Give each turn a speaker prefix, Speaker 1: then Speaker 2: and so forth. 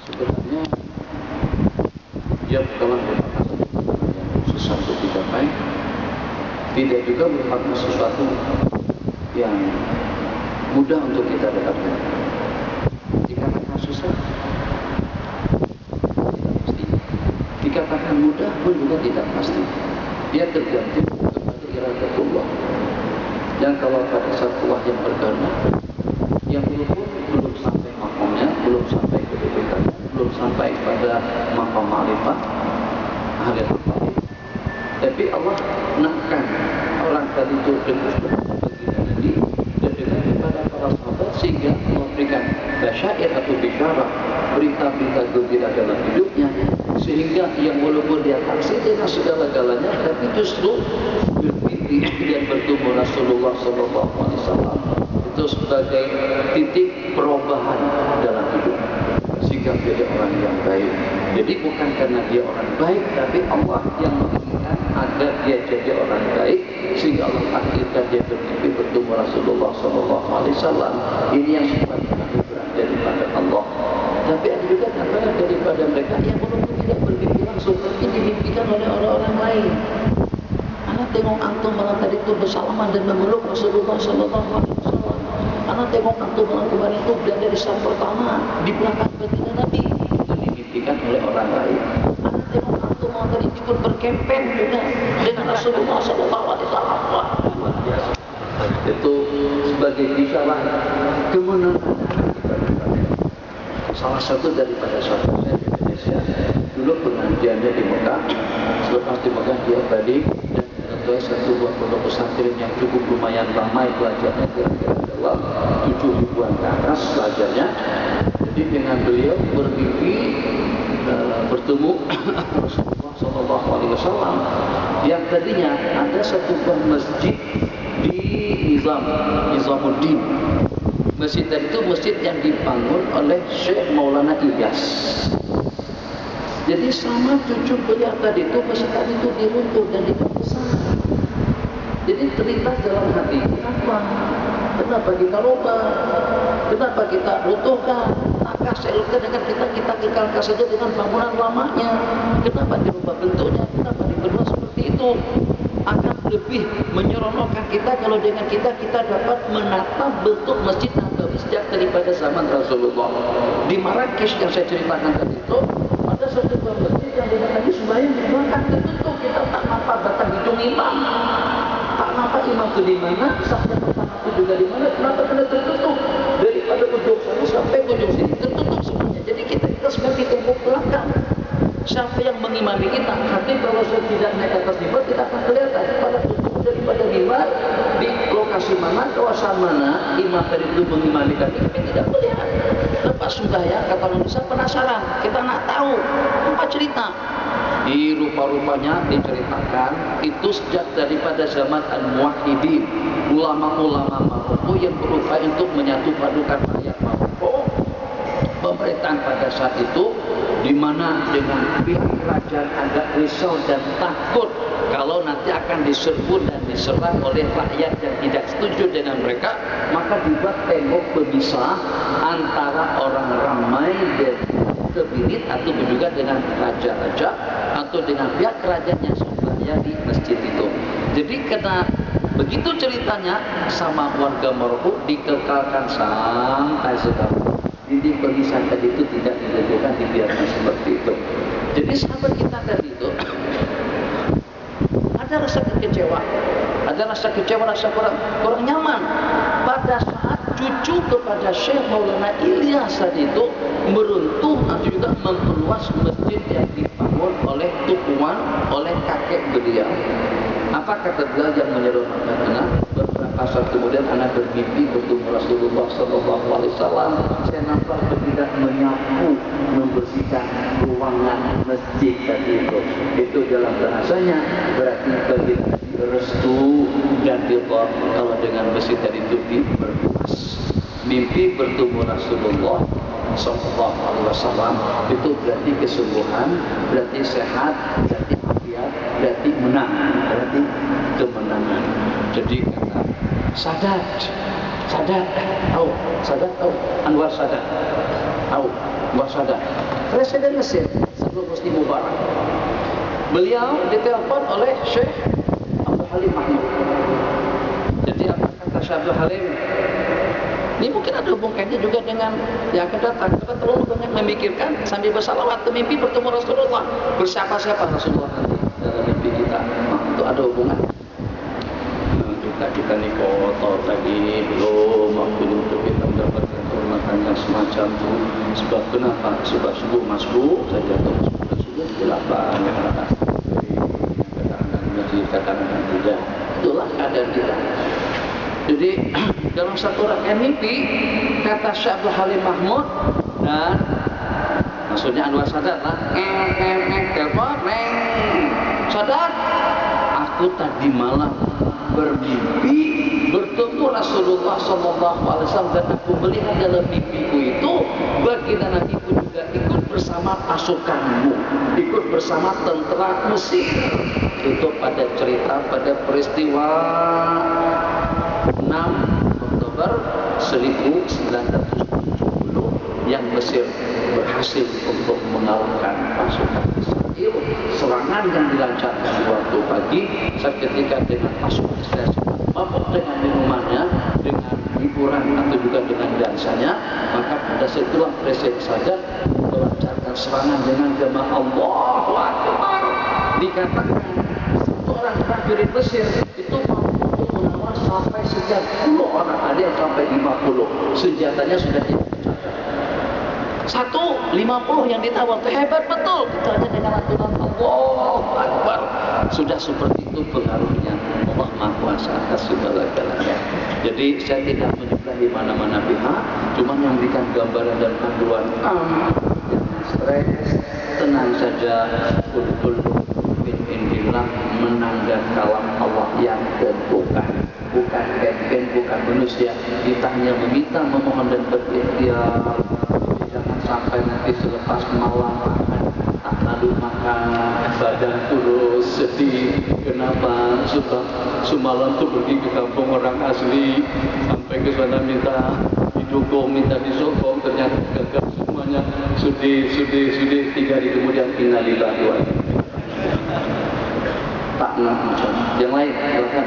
Speaker 1: sebenarnya dia bukanlah merupakan yang susah untuk dicapai, tidak juga merupakan sesuatu yang mudah untuk kita dapatkan. Dikatakan susah, tidak pasti. Dikatakan mudah pun juga tidak pasti. Dia tergantung kepada iradatullah. Dan kalau pada satu yang berkehendak, yang belum sampai makamnya, belum sampai kedudukannya, belum sampai pada makam ma'rifah, ahli ma'rifah, tapi Allah nakkan orang tadi itu dengan baginda Nabi dan dengan kepada para sahabat, sehingga Allah berikan basyair atau bisyarah, berita-berita gembira dalam hidupnya, sehingga yang walaupun dia taksir dengan segala-galanya, tapi justru bermimpi dan bertemu Rasulullah SAW itu sebagai titik perubahan dalam hidup, sehingga menjadi orang yang baik. Jadi bukan karena dia orang baik, tapi Allah yang menginginkan agar dia jadi orang baik, sehingga Allah takdirkan dia bermimpi bertemu Rasulullah SAW. Ini yang sifatnya anugerah daripada Allah. Tapi ada juga gambaran daripada mereka yang walaupun tidak bermimpi langsung, tapi dimimpikan oleh orang-orang lain. Anak tengok antum malam tadi itu bersalaman dan memeluk Rasulullah SAW. Anak tengok antum malam kemarin itu berada di saf pertama di belakang baginda Nabi, itu dimimpikan oleh orang lain. Anak tengok antum malam tadi ikut berkempen juga dengan Rasulullah SAW. Itu sebagai isyarat kemenangan. Salah satu daripada sahabat saya di Indonesia, dulu pengajiannya di Mekah, selepas di Mekah dia balik dan menentuai satu buah pondok pesantren yang cukup lumayan ramai pelajarnya, kira-kira adalah 7.000-an ke atas pelajarnya. Jadi dengan beliau bermimpi bertemu Rasulullah SAW yang tadinya ada satu buah masjid di Nizamuddin. Masjid itu masjid yang dibangun oleh Syekh Maulana Ilyas. Jadi selama 7 bulan tadi itu masjid itu diruntuh dan dibesar. Jadi terlintas dalam hati, kenapa kita rubah? Kenapa kita runtuhkan? Maka selesai dengan kita kekalkan saja dengan bangunan lamanya. Kenapa dirubah bentuknya? Kenapa diperluas seperti itu? Akan lebih menyeronokkan kita kalau dengan kita dapat menata bentuk masjid Nabawi sejak daripada zaman Rasulullah. Di Marrakesh yang saya ceritakan tadi itu ada satu masjid yang dengan tadi sembahyang di belakang tertutup, kita tak nampak batang hidung imam, tak nampak imam itu di mana, sahnya pertama itu juga di mana. Kenapa kena tertutup? Daripada ujung sana sampai ujung sini tertutup semuanya. Jadi kita sebagai tembok belakang. Siapa yang mengimami kita? Nanti kalau saya tidak naik atas mimbar, kita akan kelihatan pada tutup daripada mimbar di lokasi mana, kawasan mana imam tadi itu mengimami kami tidak melihat. Lepas sembahyang, kata manusia penasaran, kita nak tahu apa cerita. Rupa-rupanya diceritakan itu sejak daripada zaman Al-Muwahhidin, ulama-ulama Maroko yang berupaya untuk menyatu padukan rakyat Maroko. Pemerintahan pada saat itu di mana dengan pihak kerajaan agak risau dan takut kalau nanti akan diserbu dan diserang oleh rakyat yang tidak setuju dengan mereka, maka dibuat tembok pemisah antara orang ramai dan kebinit atau juga dengan raja-raja atau dengan pihak kerajaan yang sebenarnya di masjid itu. Jadi karena begitu ceritanya sama warga Maroko dikekalkan sampai sekarang. Jadi pemisah tadi itu tidak dilakukan, dibiarkan seperti itu. Jadi sahabat kita tadi itu ada rasa kecewa, rasa kurang nyaman pada saat cucu kepada Syekh Maulana Ilyas tadi itu meruntuh atau juga memperluas masjid yang dibangun oleh tukuan oleh kakek beliau. Apa kata beliau yang menyeronokkan anak? Beberapa saat kemudian anak bermimpi bertemu Rasulullah SAW. Saya nampak bertindak menyapu, membersihkan ruangan masjid tadi itu. Itu dalam bahasanya berarti bagi restu dan ridha kalau dengan masjid tadi itu diperluas. Mimpi bertemu Rasulullah SAW itu berarti kesembuhan, berarti sehat, berarti afiat, berarti menang, berarti kemenangan. Jadi kata Sadat tahu Anwar Sadat tahu Sadat, Presiden Mesir sebelum Husni Mubarak. Beliau ditelepon oleh Syekh Abdul Halim Mahmud. Jadi apa kata Syekh Abdul Halim? Ini mungkin ada hubungannya juga dengan yang akan datang. Kita terlalu banyak memikirkan sambil bersalawat ke mimpi bertemu Rasulullah. Bersiapa-siapa Rasulullah nanti dalam mimpi kita. Nah, itu ada hubungan. Kita nih kotor lagi, belum waktunya untuk kita mendapatkan kehormatan yang semacam itu. Sebab kenapa? Sebab subuh masbuk saja atau subuh delapan yang atas. Katakan masjid, katakan tidak. Itulah keadaan kita. Jadi dalam satu rakaat mimpi kata Syekh Abdul Halim Mahmud dan maksudnya Anwar Sadat lah, telepon, Sadat, aku tadi malam bermimpi bertemu Rasulullah SAW dan aku melihat dalam mimpiku itu baginda Nabiku juga ikut bersama pasukanmu, ikut bersama tentara Mesir. Itu pada cerita pada peristiwa 6 Oktober 1970 yang Mesir berhasil untuk mengalahkan pasukan Israel. Serangan yang dilancarkan waktu pagi seketika dengan pasukan Israel mabuk dengan minumannya, dengan hiburan atau juga dengan dansanya, maka pada situlah Presiden Sadat melancarkan serangan dengan gema Allahu Akbar. Dikatakan satu orang prajurit Mesir itu mampu melawan sampai 30 orang, ada yang sampai 50. Senjatanya sudah tidak tercatat. 150 yang ditawar itu hebat betul. Itu hanya dengan aturan Allahu Akbar. Sudah seperti itu pengaruhnya. Allah Maha Kuasa atas segala-galanya. Jadi saya tidak menyebelahi mana-mana pihak, cuma yang memberikan gambaran dan panduan. Jangan stres, tenang saja. Indillah, menang dan kalam Allah yang tentukan. Bukan campaign, bukan manusia. Kita hanya meminta, memohon dan berikhtiar. Jangan sampai nanti selepas malam makan, tak lalu makan, badan terus sedih. Kenapa? Sebab semalam tuh pergi ke kampung orang asli, sampai ke sana minta didukung, minta disokong, ternyata gagal semuanya. Sedih. 3 hari kemudian innalillahi wa inna ilaihi raji'un. Tak yang lain, silakan.